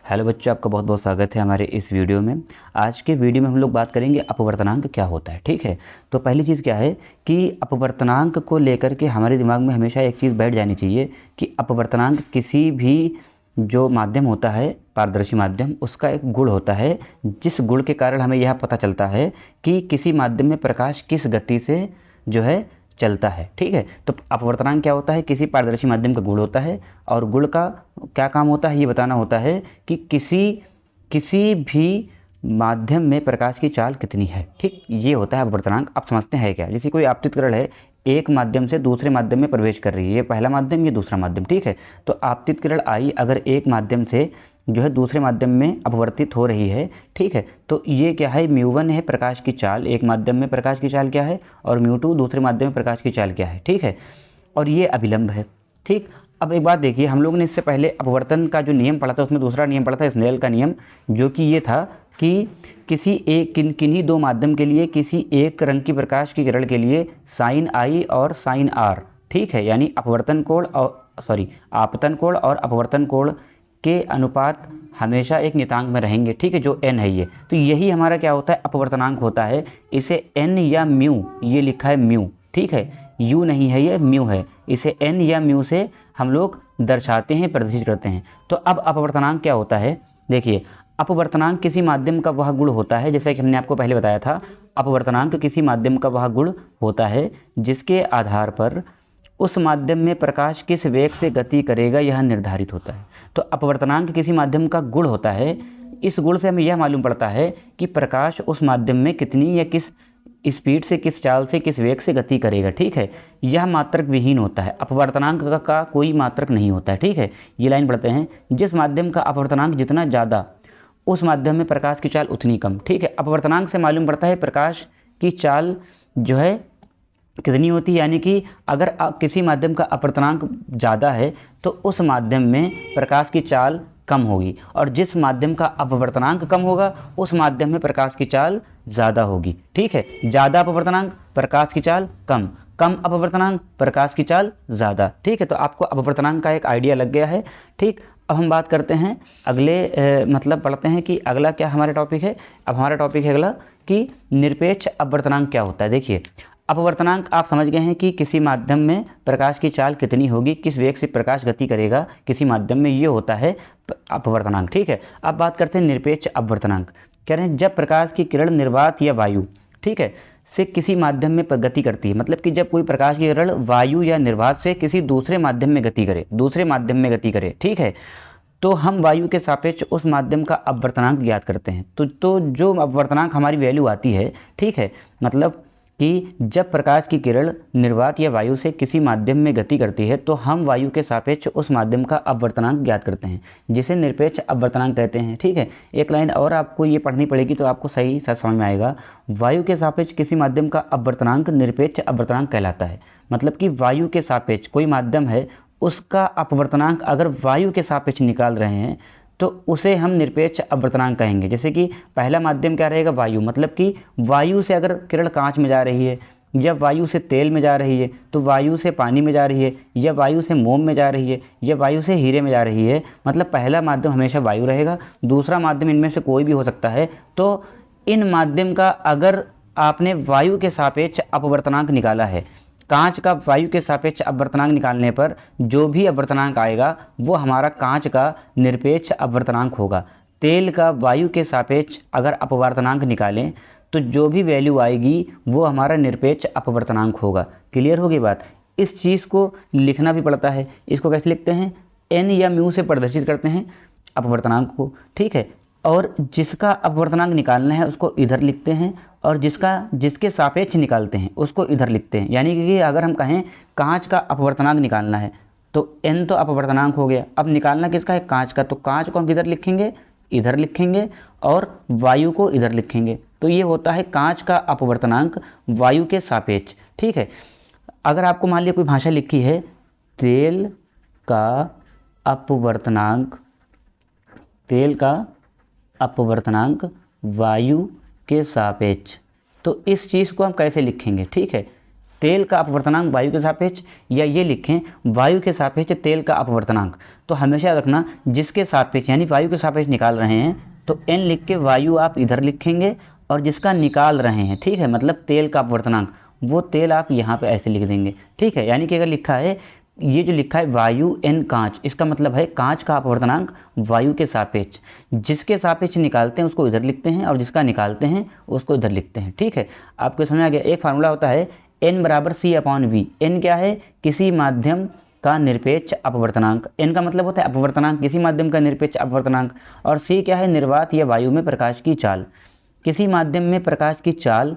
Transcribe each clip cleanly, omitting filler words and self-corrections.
Hello बच्चों, आपका बहुत बहुत स्वागत है हमारे इस वीडियो में। आज के वीडियो में हम लोग बात करेंगे अपवर्तनांक क्या होता है। ठीक है, तो पहली चीज़ क्या है कि अपवर्तनांक को लेकर के हमारे दिमाग में हमेशा एक चीज़ बैठ जानी चाहिए कि अपवर्तनांक किसी भी जो माध्यम होता है, पारदर्शी माध्यम, उसका एक गुण होता है, जिस गुण के कारण हमें यह पता चलता है कि किसी माध्यम में प्रकाश किस गति से जो है चलता है। ठीक है, तो अपवर्तनांक क्या होता है? किसी पारदर्शी माध्यम का गुण होता है, और गुण का क्या काम होता है ये बताना होता है कि किसी भी माध्यम में प्रकाश की चाल कितनी है। ठीक, ये होता है अपवर्तनांक। आप समझते हैं क्या? जैसे कोई आपतित किरण है, एक माध्यम से दूसरे माध्यम में प्रवेश कर रही है, ये पहला माध्यम, ये दूसरा माध्यम। ठीक है, तो आपतित किरण आई अगर एक माध्यम से जो है दूसरे माध्यम में अपवर्तित हो रही है। ठीक है, तो ये क्या है? μ1 है प्रकाश की चाल, एक माध्यम में प्रकाश की चाल क्या है, और μ2 दूसरे माध्यम में प्रकाश की चाल क्या है। ठीक है, और ये अभिलंब है। ठीक, अब एक बात देखिए, हम लोगों ने इससे पहले अपवर्तन का जो नियम पढ़ा था उसमें दूसरा नियम पढ़ा था, स्नेल का नियम, जो कि ये था कि किसी एक किन्हीं दो माध्यम के लिए किसी एक रंग की प्रकाश की किरण के लिए साइन आई और साइन आर, ठीक है, यानी अपवर्तन कोण और आपतन कोण और अपवर्तन कोण के अनुपात हमेशा एक नियतांक में रहेंगे। ठीक है, जो n है ये, तो यही हमारा क्या होता है? अपवर्तनांक होता है। इसे n या म्यू, ये लिखा है म्यू, ठीक है, u नहीं है, ये म्यू है। इसे n या म्यू से हम लोग दर्शाते हैं, प्रदर्शित करते हैं। तो अब अपवर्तनांक क्या होता है? देखिए, अपवर्तनांक किसी माध्यम का वह गुण होता है, जैसे कि हमने आपको पहले बताया था, अपवर्तनांक किसी माध्यम का वह गुण होता है जिसके आधार पर उस माध्यम में प्रकाश किस वेग से गति करेगा यह निर्धारित होता है। तो अपवर्तनांक किसी माध्यम का गुण होता है। इस गुण से हमें यह मालूम पड़ता है कि प्रकाश उस माध्यम में कितनी या किस स्पीड से, किस चाल से, किस वेग से गति करेगा। ठीक है, यह मात्रक विहीन होता है, अपवर्तनांक का कोई मात्रक नहीं होता है। ठीक है, ये लाइन पढ़ते हैं, जिस माध्यम का अपवर्तनांक जितना ज़्यादा उस माध्यम में प्रकाश की चाल उतनी कम। ठीक है, अपवर्तनांक से मालूम पड़ता है प्रकाश की चाल जो है कितनी होती है, यानी कि अगर किसी माध्यम का अपवर्तनांक ज़्यादा है तो उस माध्यम में प्रकाश की चाल कम होगी, और जिस माध्यम का अपवर्तनांक कम होगा उस माध्यम में प्रकाश की चाल ज़्यादा होगी। ठीक है, ज़्यादा अपवर्तनांक प्रकाश की चाल कम, कम अपवर्तनांक प्रकाश की चाल ज़्यादा। ठीक है, तो आपको अपवर्तनांक का एक आइडिया लग गया है। ठीक, अब हम बात करते हैं अगले मतलब पढ़ते हैं कि अगला क्या हमारा टॉपिक है। अब हमारा टॉपिक है अगला कि निरपेक्ष अपवर्तनांक क्या होता है। देखिए, अपवर्तनांक आप समझ गए हैं कि किसी माध्यम में प्रकाश की चाल कितनी होगी, किस वेग से प्रकाश गति करेगा किसी माध्यम में, ये होता है अपवर्तनांक। ठीक है, अब बात करते हैं निरपेक्ष अपवर्तनांक। कह रहे हैं जब प्रकाश की किरण निर्वात या वायु, ठीक है, से किसी माध्यम में गति करती है, मतलब कि जब कोई प्रकाश की किरण वायु या निर्वात से किसी दूसरे माध्यम में गति करे, ठीक है, तो हम वायु के सापेक्ष उस माध्यम का अपवर्तनांक ज्ञात करते हैं। तो जो अपवर्तनांक हमारी वैल्यू आती है, ठीक है, मतलब कि जब प्रकाश की किरण निर्वात या वायु से किसी माध्यम में गति करती है तो हम वायु के सापेक्ष उस माध्यम का अपवर्तनांक ज्ञात करते हैं, जिसे निरपेक्ष अपवर्तनांक कहते हैं। ठीक है, एक लाइन और आपको ये पढ़नी पड़ेगी तो आपको सही समझ में आएगा। वायु के सापेक्ष किसी माध्यम का अपवर्तनांक निरपेक्ष अपवर्तनांक कहलाता है। मतलब कि वायु के सापेक्ष कोई माध्यम है, उसका अपवर्तनांक अगर वायु के सापेक्ष निकाल रहे हैं तो उसे हम निरपेक्ष अपवर्तनांक कहेंगे। जैसे कि पहला माध्यम क्या रहेगा? वायु, मतलब कि वायु से अगर किरण कांच में जा रही है, या वायु से तेल में जा रही है, तो वायु से पानी में जा रही है, या वायु से मोम में जा रही है, या वायु से हीरे में जा रही है, मतलब पहला माध्यम हमेशा वायु रहेगा, दूसरा माध्यम इनमें से कोई भी हो सकता है। तो इन माध्यम का अगर आपने वायु के सापेक्ष अपवर्तनांक निकाला है, कांच का वायु के सापेक्ष अपवर्तनांक निकालने पर जो भी अपवर्तनांक आएगा वो हमारा कांच का निरपेक्ष अपवर्तनांक होगा। तेल का वायु के सापेक्ष अगर अपवर्तनांक निकालें तो जो भी वैल्यू आएगी वो हमारा निरपेक्ष अपवर्तनांक होगा। क्लियर होगी बात? इस चीज़ को लिखना भी पड़ता है। इसको कैसे लिखते हैं? n या म्यू से प्रदर्शित करते हैं अपवर्तनांक को। ठीक है, और जिसका अपवर्तनांक निकालना है उसको इधर लिखते हैं, और जिसके सापेक्ष निकालते हैं उसको इधर लिखते हैं। यानी कि अगर हम कहें कांच का अपवर्तनांक निकालना है तो n तो अपवर्तनांक हो गया, अब निकालना किसका है? कांच का। तो कांच को हम किधर लिखेंगे? इधर लिखेंगे, और वायु को इधर लिखेंगे। तो ये होता है कांच का अपवर्तनांक वायु के सापेक्ष। ठीक है, अगर आपको मान लिया कोई भाषा लिखी है तेल का अपवर्तनांक वायु के सापेक्ष, तो इस चीज़ को हम कैसे लिखेंगे? ठीक है, तेल का अपवर्तनांक वायु के सापेक्ष, या ये लिखें वायु के सापेक्ष तेल का अपवर्तनांक। तो हमेशा याद रखना जिसके सापेक्ष यानी वायु के सापेक्ष निकाल रहे हैं तो n लिख के वायु आप इधर लिखेंगे और जिसका निकाल रहे हैं, ठीक है, मतलब तेल का अपवर्तनांक, वो तेल आप यहाँ पे ऐसे लिख देंगे, ठीक है। यानी कि अगर लिखा है, ये जो लिखा है वायु n कांच, इसका मतलब है कांच का अपवर्तनांक वायु के सापेक्ष, जिसके सापेक्ष निकालते हैं उसको इधर लिखते हैं और जिसका निकालते हैं उसको इधर लिखते हैं, ठीक है। आपको समझ आ गया। एक फार्मूला होता है n बराबर C/V। n क्या है? किसी माध्यम का निरपेक्ष अपवर्तनांक। n का मतलब होता है अपवर्तनांक, किसी माध्यम का निरपेक्ष अपवर्तनांक। और c क्या है? निर्वात या वायु में प्रकाश की चाल, किसी माध्यम में प्रकाश की चाल,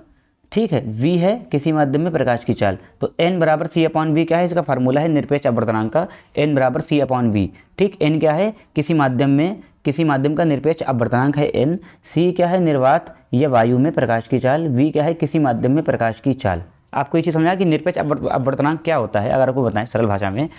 ठीक है। v है किसी माध्यम में प्रकाश की चाल। तो n बराबर C/V क्या है? इसका फार्मूला है निरपेक्ष अपवर्तनांक का, n बराबर C/V, ठीक। n क्या है? किसी माध्यम का निरपेक्ष अपवर्तनांक है n। c क्या है? निर्वात या वायु में प्रकाश की चाल। v क्या है? किसी माध्यम में प्रकाश की चाल। आपको ये चीज़ समझा कि निरपेक्ष अपवर्तनांक क्या होता है? अगर आपको बताएं सरल भाषा में,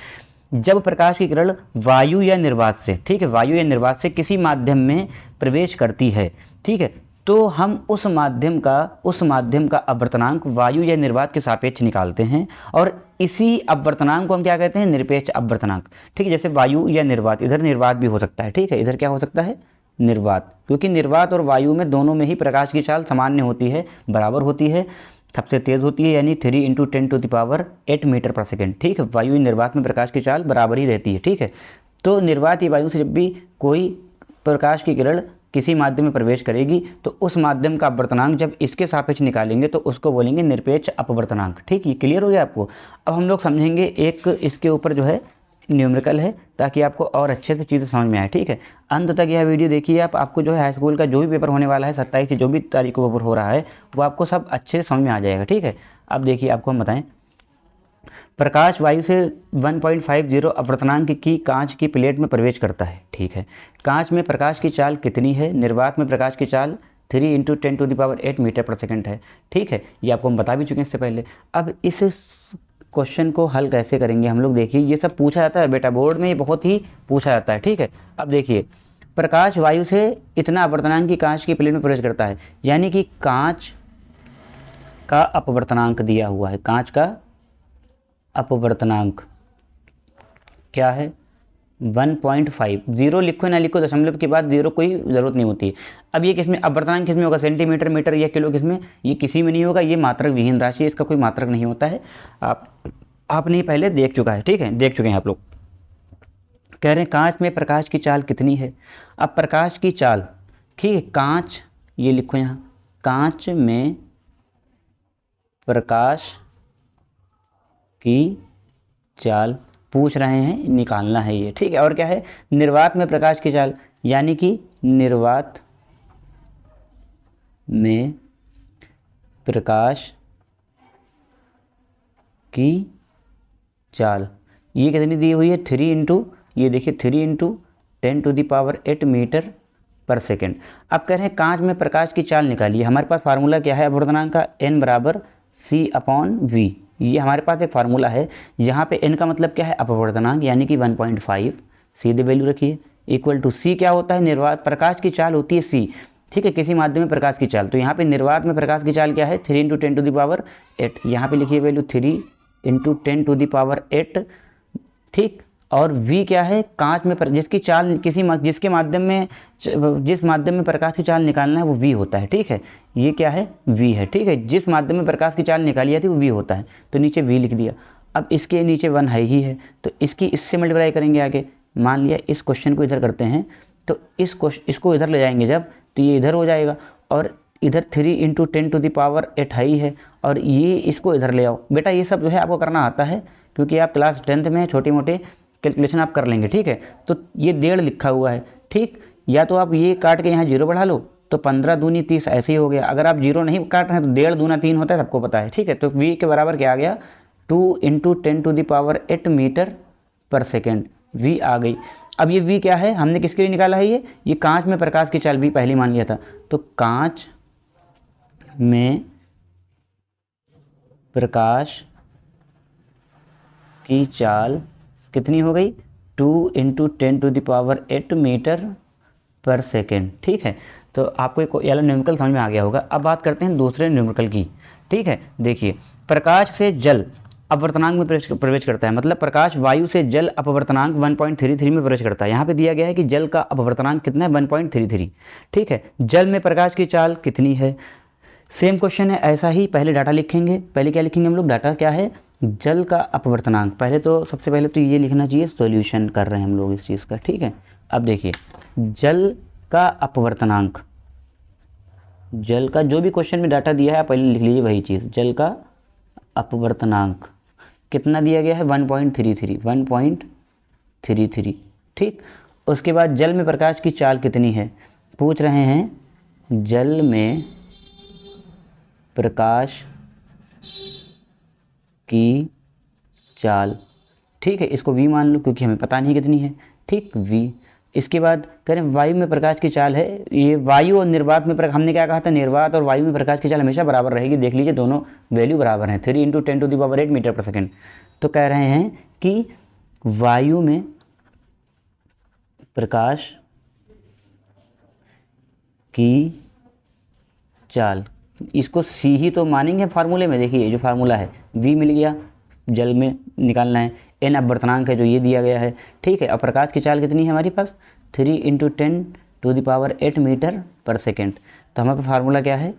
जब प्रकाश की किरण वायु या निर्वात से, ठीक है, वायु या निर्वात से किसी माध्यम में प्रवेश करती है, ठीक है, तो हम उस माध्यम का अपवर्तनांक वायु या निर्वात के सापेक्ष निकालते हैं और इसी अपवर्तनांक को हम क्या कहते हैं? निरपेक्ष अपवर्तनांक, ठीक है। जैसे वायु या निर्वात, इधर निर्वात भी हो सकता है, ठीक है, इधर क्या हो सकता है? निर्वात, क्योंकि निर्वात और वायु में दोनों में ही प्रकाश की चाल सामान्य होती है, बराबर होती है, सबसे तेज़ होती है, यानी 3 × 10⁸ मीटर पर सेकेंड, ठीक है। वायु निर्वात में प्रकाश की चाल बराबर ही रहती है, ठीक है। तो निर्वात या वायु से जब भी कोई प्रकाश की किरण किसी माध्यम में प्रवेश करेगी तो उस माध्यम का अपवर्तनांक जब इसके सापेक्ष निकालेंगे तो उसको बोलेंगे निरपेक्ष अपवर्तनांक, ठीक। ये क्लियर हो गया आपको? अब हम लोग समझेंगे एक इसके ऊपर जो है न्यूमेरिकल है, ताकि आपको और अच्छे से चीज़ें समझ में आए, ठीक है। अंत तक यह वीडियो देखिए आप, आपको जो है हाई स्कूल का जो भी पेपर होने वाला है 27 से जो भी तारीख को पेपर हो रहा है वो आपको सब अच्छे से समझ में आ जाएगा, ठीक है। अब देखिए आपको हम बताएं, प्रकाश वायु से 1.50 अपवर्तनांक की कांच की प्लेट में प्रवेश करता है, ठीक है। कांच में प्रकाश की चाल कितनी है? निर्वात में प्रकाश की चाल 3 × 10⁸ मीटर पर सेकेंड है, ठीक है। ये आपको हम बता भी चुके हैं इससे पहले। अब इस क्वेश्चन को हल कैसे करेंगे हम लोग? देखिए ये सब पूछा जाता है बेटा, बोर्ड में ये बहुत ही पूछा जाता है, ठीक है। अब देखिए प्रकाश वायु से इतना अपवर्तनांक की कांच की प्लेट में प्रवेश करता है, यानी कि कांच का अपवर्तनांक दिया हुआ है। कांच का अपवर्तनांक क्या है? 1.5। 0 लिखो ना लिखो, दशमलव के बाद 0 कोई ज़रूरत नहीं होती है। अब ये किसमें अपवर्तनांक किसमें होगा? सेंटीमीटर, मीटर या किलो, किसमें? ये किसी में नहीं होगा, ये मात्रक विहीन राशि है, इसका कोई मात्रक नहीं होता है। आपने पहले देख चुका है, ठीक है, देख चुके हैं आप लोग। कह रहे हैं कांच में प्रकाश की चाल कितनी है? अब प्रकाश की चाल, ठीक है, कांच, ये लिखो यहाँ, कांच में प्रकाश की चाल पूछ रहे हैं, निकालना है ये, ठीक है। और क्या है? निर्वात में प्रकाश की चाल, यानी कि निर्वात में प्रकाश की चाल, ये कितनी दी हुई है? 3 × ये देखिए 3 × 10⁸ मीटर पर सेकेंड। अब कह रहे हैं कांच में प्रकाश की चाल निकालिए। हमारे पास फार्मूला क्या है अपवर्तनांक का? n बराबर C/V। ये हमारे पास एक फार्मूला है। यहाँ पे n का मतलब क्या है? अपवर्तनांक, यानी कि 1.5, सीधे वैल्यू रखिए, इक्वल टू C क्या होता है? निर्वात प्रकाश की चाल होती है C, ठीक है, किसी माध्यम में प्रकाश की चाल। तो यहाँ पे निर्वात में प्रकाश की चाल क्या है? 3 × 10⁸, यहाँ पे लिखिए वैल्यू 3 × 10⁸, ठीक। और V क्या है? कांच में जिसकी चाल जिस माध्यम में प्रकाश की चाल निकालना है वो V होता है, ठीक है। ये क्या है? V है, ठीक है। जिस माध्यम में प्रकाश की चाल निकाली जाती है वो V होता है, तो नीचे V लिख दिया। अब इसके नीचे 1 है ही है, तो इससे मल्टीप्लाई करेंगे आगे। मान लिया इस क्वेश्चन को इधर करते हैं, तो इसको इधर ले जाएंगे जब, तो ये इधर हो जाएगा, और इधर 3 × 10⁸ है ही है, और ये इसको इधर ले आओ। बेटा ये सब जो है आपको करना आता है, क्योंकि आप क्लास 10th में छोटे मोटे कैलकुलेशन आप कर लेंगे, ठीक है। तो ये 1.5 लिखा हुआ है, ठीक। या तो आप ये काट के यहाँ 0 बढ़ा लो, तो 15 दूनी 30 ऐसे ही हो गया। अगर आप 0 नहीं काट रहे हैं तो 1.5 दूना 3 होता है, सबको पता है, ठीक है। तो V के बराबर क्या आ गया? 2 × 10⁸ मीटर पर सेकेंड, V आ गई। अब ये V क्या है? हमने किसके लिए निकाला है? ये कांच में प्रकाश की चाल V पहले मान लिया था, तो कांच में प्रकाश की चाल कितनी हो गई? 2 × 10⁸ मीटर पर सेकेंड, ठीक है। तो आपको एक न्यूमेरिकल समझ में आ गया होगा। अब बात करते हैं दूसरे न्यूमेरिकल की, ठीक है। देखिए प्रकाश से जल अपवर्तनांक में प्रवेश करता है, मतलब प्रकाश वायु से जल अपवर्तनांक 1.33 में प्रवेश करता है। यहाँ पे दिया गया है कि जल का अपवर्तनांक कितना है, 1.33। ठीक है, जल में प्रकाश की चाल कितनी है। सेम क्वेश्चन है, ऐसा ही पहले डाटा लिखेंगे। पहले क्या लिखेंगे हम लोग, डाटा क्या है, जल का अपवर्तनांक। पहले तो सबसे पहले तो ये लिखना चाहिए, सॉल्यूशन कर रहे हैं हम लोग इस चीज़ का। ठीक है, अब देखिए जल का अपवर्तनांक, जल का जो भी क्वेश्चन में डाटा दिया है आप पहले लिख लीजिए वही चीज़। जल का अपवर्तनांक कितना दिया गया है, 1.33। ठीक, उसके बाद जल में प्रकाश की चाल कितनी है, पूछ रहे हैं जल में प्रकाश की चाल। ठीक है, इसको v मान लो क्योंकि हमें पता नहीं कितनी है। ठीक, v। इसके बाद करें वायु में प्रकाश की चाल है, ये वायु और निर्वात में हमने क्या कहा था, निर्वात और वायु में प्रकाश की चाल हमेशा बराबर रहेगी। देख लीजिए दोनों वैल्यू बराबर हैं, 3 × 10⁸ मीटर पर सेकेंड। तो कह रहे हैं कि वायु में प्रकाश की चाल, इसको सी ही तो मानेंगे फार्मूले में। देखिए जो फार्मूला है v मिल गया, जल में निकालना है, n अपवर्तनांक है जो ये दिया गया है। ठीक है, अब प्रकाश की चाल कितनी है हमारे पास, 3 × 10⁸ मीटर पर सेकेंड। तो हमारे पास फार्मूला क्या है,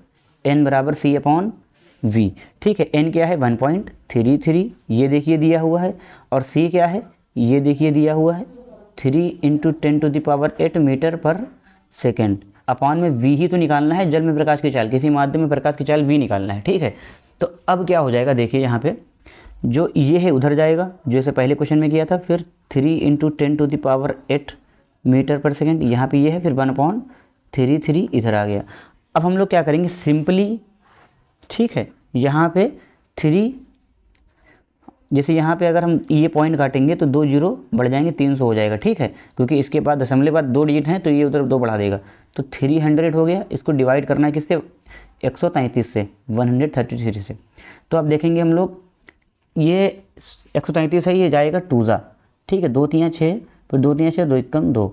n बराबर c/v। ठीक है, n क्या है 1.33, ये देखिए दिया हुआ है, और c क्या है ये देखिए दिया हुआ है 3 × 10⁸ मीटर पर सेकेंड। अपॉन में v ही तो निकालना है, जल में प्रकाश की चाल, किसी माध्यम में प्रकाश की चाल v निकालना है। ठीक है, तो अब क्या हो जाएगा, देखिए यहाँ पे जो ये है उधर जाएगा, जैसे पहले क्वेश्चन में किया था, फिर 3 × 10⁸ मीटर पर सेकेंड, यहाँ पे ये है, फिर 1/33 इधर आ गया। अब हम लोग क्या करेंगे सिंपली, ठीक है, यहाँ पे 3, जैसे यहाँ पे अगर हम ये पॉइंट काटेंगे तो 2 जीरो बढ़ जाएंगे, 300 हो जाएगा। ठीक है, क्योंकि इसके बाद दशमलव बाद 2 डिजिट हैं तो ये उधर 2 बढ़ा देगा, तो 300 हो गया। इसको डिवाइड करना है किससे, 133 से, 133 से। तो अब देखेंगे हम लोग, ये 133 है, ये जाएगा 2 जा। ठीक है, 2 3 6, फिर 2 3 6, 2 1 2।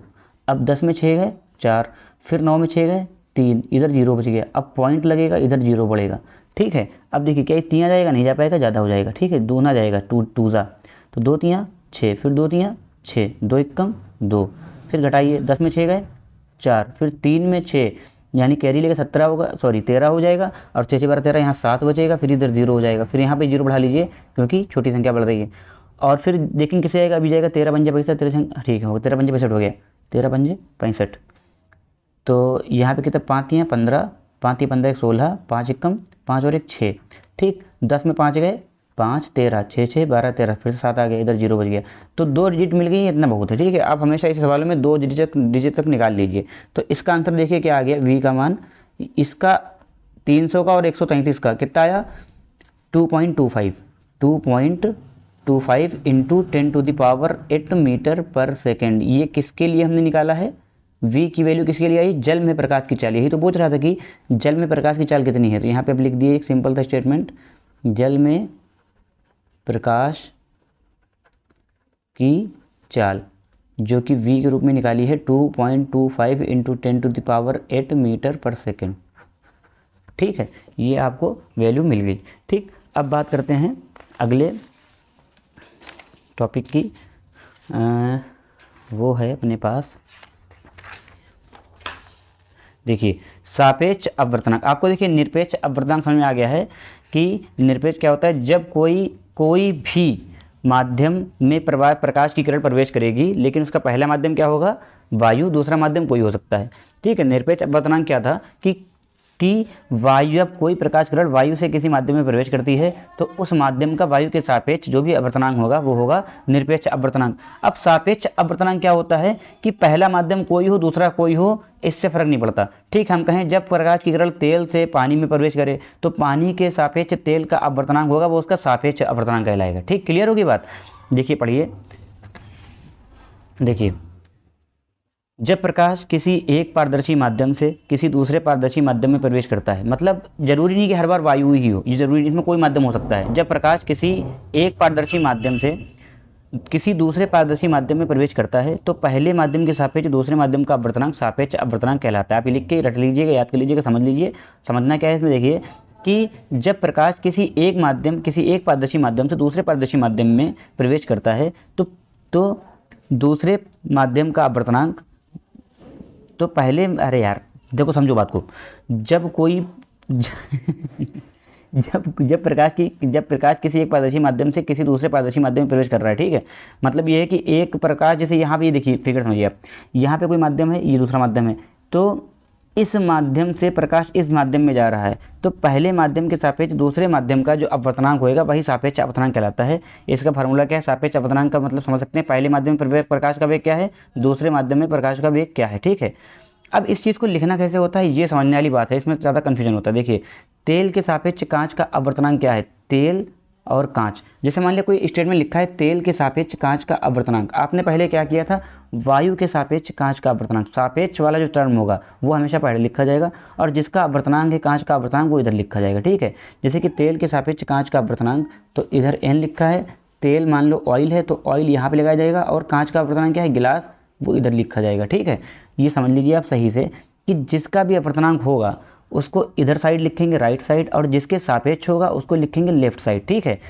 अब 10 में 6 गए 4, फिर 9 में 6 गए 3, इधर 0 बच गया। अब पॉइंट लगेगा, इधर 0 बढ़ेगा। ठीक है, अब देखिए क्या ये 3 आ जाएगा, नहीं जा पाएगा, ज़्यादा हो जाएगा। ठीक है, 2 ना जाएगा, 2 जा, तो 2 3 6, फिर 2 3 6, 2 1 2, फिर घटाइए, 10 में 6 गए 4, फिर 3 में 6, यानी कैरी लेकर 17 होगा, सॉरी 13 हो जाएगा, और 6 6 12 13, यहाँ 7 बचेगा, फिर इधर 0 हो जाएगा, फिर यहाँ पे 0 बढ़ा लीजिए क्योंकि छोटी संख्या बढ़ रही है। और फिर देखेंगे किसे आएगा, अभी जाएगा 13 पंजे 65, 13 ठीक है, 13 पंजे 65 हो गया, 13 पंजे 65। तो यहाँ पे कितना, 5 3 15, 5 3 15 16, 5 1 5 और 1 6। ठीक, 10 में 5 गए 5 13, 6 6 12 13, फिर से 7 आ गया, इधर 0 बच गया। तो 2 डिजिट मिल गई, इतना बहुत है। ठीक है, आप हमेशा इस सवालों में 2 डिजिट तक निकाल लीजिए। तो इसका आंसर देखिए क्या आ गया, v का मान, इसका 300 का और 133 का कितना आया, 2.25 × 10⁸ मीटर पर सेकेंड। ये किसके लिए हमने निकाला है, v की वैल्यू किसके लिए आई, जल में प्रकाश की चाल। यही तो पूछ रहा था कि जल में प्रकाश की चाल कितनी है। तो यहाँ पे आप लिख दिए एक सिंपल सा स्टेटमेंट, जल में प्रकाश की चाल जो कि v के रूप में निकाली है 2.25 × 10⁸ मीटर पर सेकेंड। ठीक है, ये आपको वैल्यू मिल गई। ठीक, अब बात करते हैं अगले टॉपिक की, वो है अपने पास, देखिए सापेक्ष अपवर्तनांक। आपको देखिए निरपेक्ष अपवर्तनांक समझ में आ गया है कि निरपेक्ष क्या होता है, जब कोई भी माध्यम में प्रकाश की किरण प्रवेश करेगी, लेकिन उसका पहला माध्यम क्या होगा, वायु, दूसरा माध्यम कोई हो सकता है। ठीक है, निरपेक्ष अपवर्तनांक क्या था कि वायु, जब कोई प्रकाश किरण वायु से किसी माध्यम में प्रवेश करती है तो उस माध्यम का वायु के सापेक्ष जो भी अपवर्तनांक होगा वो होगा निरपेक्ष अपवर्तनांक। अब सापेक्ष अपवर्तनांक क्या होता है कि पहला माध्यम कोई हो दूसरा कोई हो, इससे फर्क नहीं पड़ता। ठीक, हम कहें जब प्रकाश की किरण तेल से पानी में प्रवेश करे तो पानी के सापेक्ष तेल का अपवर्तनांक होगा, वो उसका सापेक्ष अपवर्तनांक कहलाएगा। ठीक, क्लियर होगी बात। देखिए पढ़िए, देखिए जब प्रकाश किसी एक पारदर्शी माध्यम से किसी दूसरे पारदर्शी माध्यम में प्रवेश करता है, मतलब जरूरी नहीं कि हर बार वायु ही हो, ये जरूरी नहीं, इसमें कोई माध्यम हो सकता है। जब प्रकाश किसी एक पारदर्शी माध्यम से किसी दूसरे पारदर्शी माध्यम में प्रवेश करता है तो पहले माध्यम के सापेक्ष दूसरे माध्यम का अपवर्तनांक सापेक्ष अपवर्तनांक कहलाता है। आप ये लिख के रट लीजिएगा, याद कर लीजिएगा, समझ लीजिए। समझना क्या है इसमें, देखिए कि जब प्रकाश किसी एक पारदर्शी माध्यम से दूसरे पारदर्शी माध्यम में प्रवेश करता है तो दूसरे माध्यम का अपवर्तनांक, तो पहले, अरे यार देखो समझो बात को, जब कोई जब प्रकाश किसी एक पारदर्शी माध्यम से किसी दूसरे पारदर्शी माध्यम में प्रवेश कर रहा है, ठीक है, मतलब ये है कि एक प्रकाश, जैसे यहाँ पे ये देखिए फिगर समझिए आप, यहाँ पे कोई माध्यम है, ये दूसरा माध्यम है, तो इस माध्यम से प्रकाश इस माध्यम में जा रहा है, तो पहले माध्यम के सापेक्ष दूसरे माध्यम का जो अपवर्तनांक होएगा वही सापेक्ष अपवर्तनांक कहलाता है। इसका फार्मूला क्या है, सापेक्ष अपवर्तनांक का मतलब समझ सकते हैं, पहले माध्यम में प्रकाश का वेग क्या है, दूसरे माध्यम में प्रकाश का वेग क्या है, ठीक है। अब इस चीज़ को लिखना कैसे होता है, ये समझने वाली बात है, इसमें ज़्यादा कन्फ्यूजन होता है। देखिए, तेल के सापेक्ष कांच का अपवर्तनांक क्या है, तेल और कांच, जैसे मान लिया कोई स्टेटमेंट लिखा है तेल के सापेक्ष कांच का अपवर्तनांक, आपने पहले क्या किया था, वायु के सापेक्ष कांच का अपवर्तनांक, सापेक्ष वाला जो टर्म होगा वो हमेशा पहले लिखा जाएगा, और जिसका अपवर्तनांक है कांच का अपवर्तनांक वो इधर लिखा जाएगा, ठीक है। जैसे कि तेल के सापेक्ष कांच का अपवर्तनांक, तो इधर n लिखा है, तेल मान लो ऑयल है तो ऑयल यहाँ पे लगाया जाएगा, और कांच का अपवर्तनांक क्या है, गिलास, वो इधर लिखा जाएगा, ठीक है। ये समझ लीजिए आप सही से कि जिसका भी अपवर्तनांक होगा उसको इधर साइड लिखेंगे राइट साइड, और जिसके सापेक्ष होगा उसको लिखेंगे लेफ्ट साइड, ठीक है।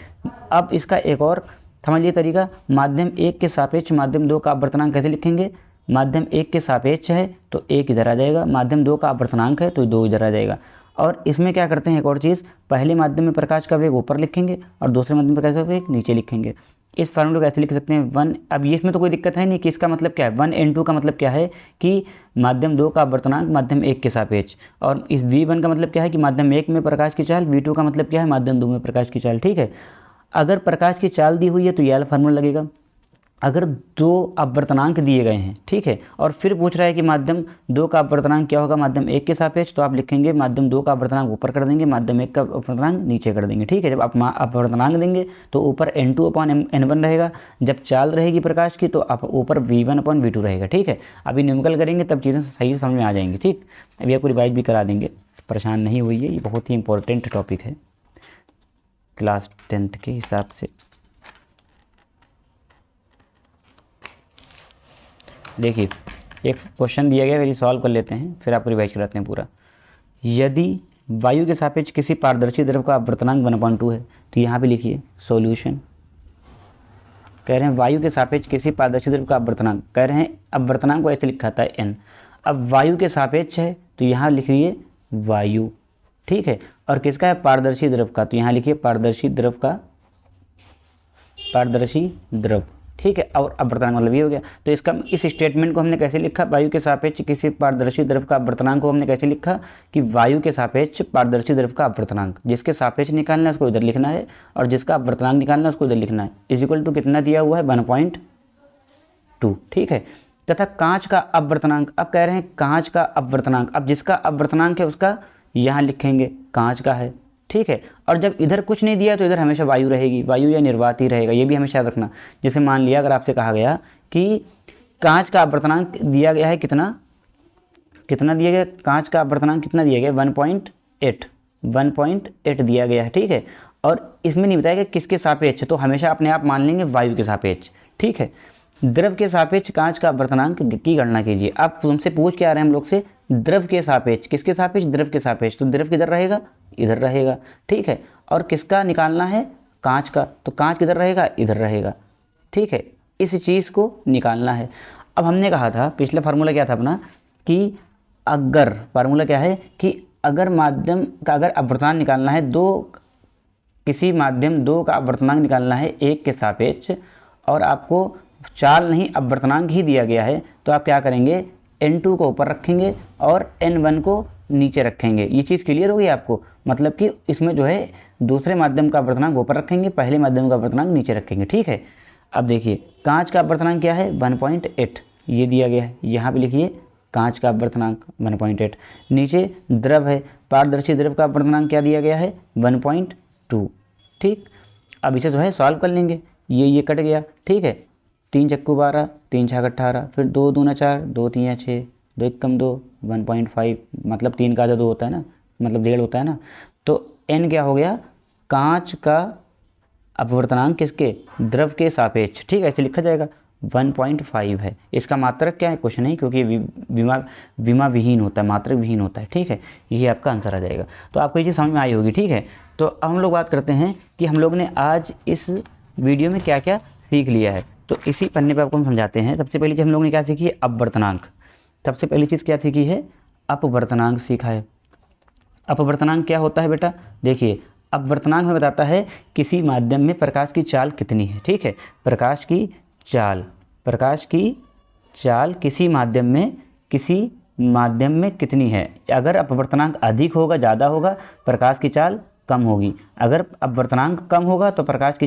अब इसका एक और समझिए तरीका, माध्यम एक के सापेक्ष माध्यम दो का अपवर्तनांक कैसे लिखेंगे, माध्यम एक के सापेक्ष है तो एक इधर आ जाएगा, माध्यम दो का अपवर्तनांक है तो दो इधर आ जाएगा। और इसमें क्या करते हैं, एक और चीज़, पहले माध्यम में प्रकाश का वेग ऊपर लिखेंगे और दूसरे माध्यम में प्रकाश का वेग नीचे लिखेंगे। इस फार्मूले को ऐसे लिख सकते हैं 1, अब ये इसमें तो कोई दिक्कत है नहीं कि इसका मतलब क्या है, 1n2 का मतलब क्या है कि माध्यम दो का अपवर्तनांक माध्यम एक के सापेक्ष, और इस v1 का मतलब क्या है कि माध्यम एक में प्रकाश की चाल, v2 का मतलब क्या है माध्यम दो में प्रकाश की चाल, ठीक है। अगर प्रकाश की चाल दी हुई है तो ये वाला फार्मूला लगेगा, अगर दो अपवर्तनांक दिए गए हैं, ठीक है, और फिर पूछ रहा है कि माध्यम दो का अपवर्तनांक क्या होगा माध्यम एक के सापेक्ष, तो आप लिखेंगे माध्यम दो का अपवर्तनांक ऊपर कर देंगे, माध्यम एक का अपवर्तनांक नीचे कर देंगे, ठीक है। जब आप अपवर्तनांक देंगे तो ऊपर n2/n1 रहेगा, जब चाल रहेगी प्रकाश की तो आप ऊपर v1/v2 रहेगा, ठीक है। अभी न्यूमेरिकल करेंगे तब चीज़ें सही समझ में आ जाएंगी, ठीक। अभी आपको रिवाइज भी करा देंगे, परेशान नहीं हुई है, ये बहुत ही इंपॉर्टेंट टॉपिक है क्लास 10th के हिसाब से। देखिए, एक क्वेश्चन दिया गया, मेरी सॉल्व कर लेते हैं फिर आपको रिवाइज कराते हैं पूरा। यदि वायु के सापेक्ष किसी पारदर्शी द्रव का अपवर्तनांक 1/2 है, तो यहाँ पे लिखिए सॉल्यूशन। कह रहे हैं वायु के सापेक्ष किसी पारदर्शी द्रव का अपवर्तनांक, कह रहे हैं अपवर्तनांक को ऐसे लिखा था n, अब वायु के सापेक्ष है तो यहाँ लिखिए वायु, ठीक है। और किसका है, पारदर्शी द्रव का, तो यहाँ लिखिए पारदर्शी द्रव का, पारदर्शी द्रव, ठीक है। और अपवर्तनांक मतलब ये हो गया। तो इसका इस स्टेटमेंट को हमने कैसे लिखा, वायु के सापेक्ष किसी पारदर्शी द्रव का अपवर्तनांक को हमने कैसे लिखा कि वायु के सापेक्ष पारदर्शी द्रव का अपवर्तनांक, जिसके सापेक्ष निकालना है उसको इधर लिखना है और जिसका अपवर्तनांक निकालना है उसको इधर लिखना है, इज इक्वल टू कितना दिया हुआ है 1.2, ठीक है। तथा कांच का अपवर्तनांक, अब कह रहे हैं कांच का अपवर्तनांक, अब जिसका अपवर्तनांक है उसका यहाँ लिखेंगे कांच का है, ठीक है। और जब इधर कुछ नहीं दिया तो इधर हमेशा वायु रहेगी, वायु या निर्वात ही रहेगा, ये भी हमेशा याद रखना। जैसे मान लिया अगर आपसे कहा गया कि कांच का अपवर्तनांक दिया गया है, कितना दिया गया, कांच का अपवर्तनांक कितना दिया गया 1.8 दिया गया है, ठीक है। और इसमें नहीं बताया कि किसके सापेक्ष, तो हमेशा अपने आप मान लेंगे वायु के सापेक्ष, ठीक है। द्रव के सापेक्ष कांच का अपवर्तनांक की गणना कीजिए। अब तुमसे पूछ के आ रहे हैं हम लोग से द्रव के सापेक्ष, किसके सापेक्ष, द्रव के सापेक्ष, तो द्रव किधर रहेगा, इधर रहेगा, ठीक है। और किसका निकालना है, कांच का, तो कांच किधर रहेगा, इधर रहेगा, ठीक है। इस चीज़ को निकालना है। अब हमने कहा था पिछला फार्मूला क्या था अपना कि अगर, फार्मूला क्या है कि अगर माध्यम का अगर अपवर्तनांक निकालना है, किसी माध्यम दो का अपवर्तनांक निकालना है एक के सापेक्ष, और आपको चाल नहीं अपवर्तनांक ही दिया गया है, तो आप क्या करेंगे, n2 को ऊपर रखेंगे और n1 को नीचे रखेंगे। ये चीज़ क्लियर होगी आपको, मतलब कि इसमें जो है दूसरे माध्यम का अपवर्तनांक ऊपर रखेंगे, पहले माध्यम का अपवर्तनांक नीचे रखेंगे, ठीक है। अब देखिए कांच का अपवर्तनांक क्या है 1.8, ये दिया गया है, यहाँ पे लिखिए कांच का अपवर्तनांक 1.8। नीचे द्रव है, पारदर्शी द्रव का अपवर्तनांक क्या दिया गया है 1.2, ठीक। अब इसे जो है सॉल्व कर लेंगे, ये कट गया, ठीक है। 3 चक्कू 12, 3 छक 18, फिर 2 दूना 4, 2 तीन 6, 2 एक कम 2, 1.5, मतलब 3 का आधा 2 होता है ना, मतलब 1.5 होता है ना। तो n क्या हो गया, कांच का अपवर्तनांक किसके, द्रव के सापेक्ष, ठीक है, ऐसे लिखा जाएगा। 1.5 है। इसका मात्रक क्या है, कुछ नहीं, क्योंकि विमा विहीन होता है, मात्रक विहीन होता है, ठीक है। यही आपका आंसर आ जाएगा। तो आपको ये चीज़ समझ में आई होगी, ठीक है। तो अब हम लोग बात करते हैं कि हम लोग ने आज इस वीडियो में क्या क्या सीख लिया है। तो इसी पन्ने पर आपको हम समझाते हैं। सबसे पहली चीज़ हम लोग ने क्या सीखी है, अपवर्तनांक। सबसे पहली चीज़ क्या सीखी है, अपवर्तनांक सीखा है। अपवर्तनांक क्या होता है बेटा, देखिए अपवर्तनांक में बताता है किसी माध्यम में प्रकाश की चाल कितनी है, ठीक है। प्रकाश की चाल किसी माध्यम में कितनी है। अगर अपवर्तनांक अधिक होगा, ज़्यादा होगा, प्रकाश की चाल कम होगी। अगर अपवर्तनांक कम होगा तो प्रकाश की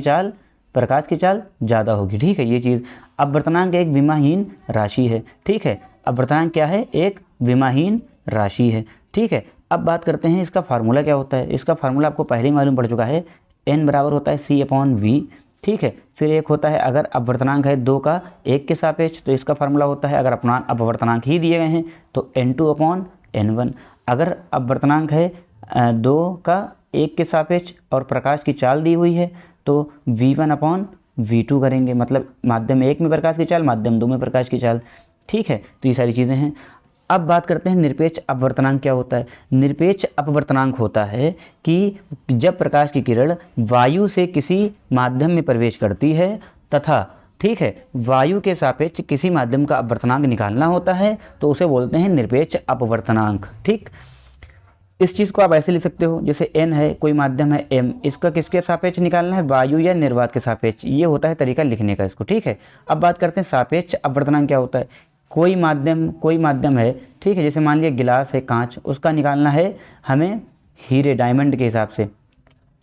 चाल ज़्यादा होगी, ठीक है। ये चीज़ अपवर्तनांक एक विमाहीन राशि है, ठीक है। अपवर्तनांक क्या है, एक विमाहीन राशि है, ठीक है। अब बात करते हैं इसका फार्मूला क्या होता है। इसका फार्मूला आपको पहले ही मालूम पड़ चुका है, n बराबर होता है C/V, ठीक है। फिर एक होता है अगर अपवर्तनांक है 2 का 1 के सापेक्ष, तो इसका फार्मूला होता है, अगर अपवर्तनांक ही दिए गए हैं तो N2/N1। अगर अपवर्तनांक है 2 का 1 के सापेक्ष और प्रकाश की चाल दी हुई है तो V1/V2 करेंगे, मतलब माध्यम 1 में प्रकाश की चाल, माध्यम 2 में प्रकाश की चाल, ठीक है। तो ये सारी चीज़ें हैं। अब बात करते हैं निरपेक्ष अपवर्तनांक क्या होता है। निरपेक्ष अपवर्तनांक होता है कि जब प्रकाश की किरण वायु से किसी माध्यम में प्रवेश करती है तथा, ठीक है, वायु के सापेक्ष किसी माध्यम का अपवर्तनांक निकालना होता है तो उसे बोलते हैं निरपेक्ष अपवर्तनांक, ठीक। इस चीज़ को आप ऐसे लिख सकते हो, जैसे n है, कोई माध्यम है m, इसका किसके सापेक्ष निकालना है, वायु या निर्वात के सापेक्ष। ये होता है तरीका लिखने का इसको, ठीक है। अब बात करते हैं सापेक्ष अपवर्तनांक क्या होता है। कोई माध्यम है, ठीक है, जैसे मान लिया गिलास है, कांच, उसका निकालना है हमें हीरे, डायमंड के हिसाब से,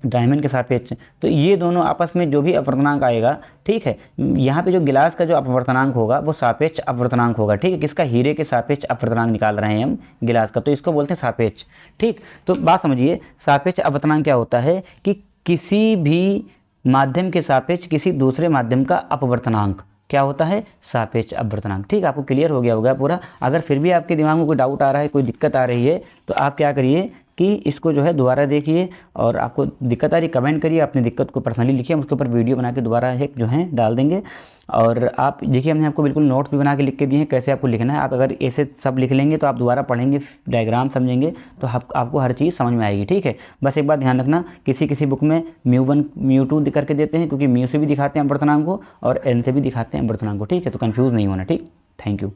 डायमंड के सापेक्ष। तो ये दोनों आपस में जो भी अपवर्तनांक आएगा, ठीक है, यहाँ पे जो गिलास का जो अपवर्तनांक होगा वो सापेक्ष अपवर्तनांक होगा, ठीक है। किसका, हीरे के सापेक्ष अपवर्तनांक निकाल रहे हैं हम गिलास का, तो इसको बोलते हैं सापेक्ष, ठीक। तो बात समझिए, सापेक्ष अपवर्तनांक क्या होता है कि किसी भी माध्यम के सापेक्ष किसी दूसरे माध्यम का अपवर्तनांक क्या होता है, सापेक्ष अपवर्तनांक, ठीक। आपको क्लियर हो गया होगा पूरा। अगर फिर भी आपके दिमाग में कोई डाउट आ रहा है, कोई दिक्कत आ रही है, तो आप क्या करिए कि इसको जो है दोबारा देखिए, और आपको दिक्कत आ रही कमेंट करिए, अपनी दिक्कत को पर्सनली लिखिए, हम उसके ऊपर वीडियो बना के दोबारा एक जो है डाल देंगे। और आप देखिए, हमने आपको बिल्कुल नोट्स भी बना के लिख के दिए हैं कैसे आपको लिखना है। आप अगर ऐसे सब लिख लेंगे तो आप दोबारा पढ़ेंगे, डायग्राम समझेंगे, तो आपको हर चीज़ समझ में आएगी, ठीक है। बस एक बात ध्यान रखना, किसी बुक में μ1 μ2 करके देते हैं, क्योंकि μ से भी दिखाते हैं अपवर्तनांक को और n से भी दिखाते हैं अपवर्तनांक को, ठीक है। तो कन्फ्यूज़ नहीं होना, ठीक। Thank you.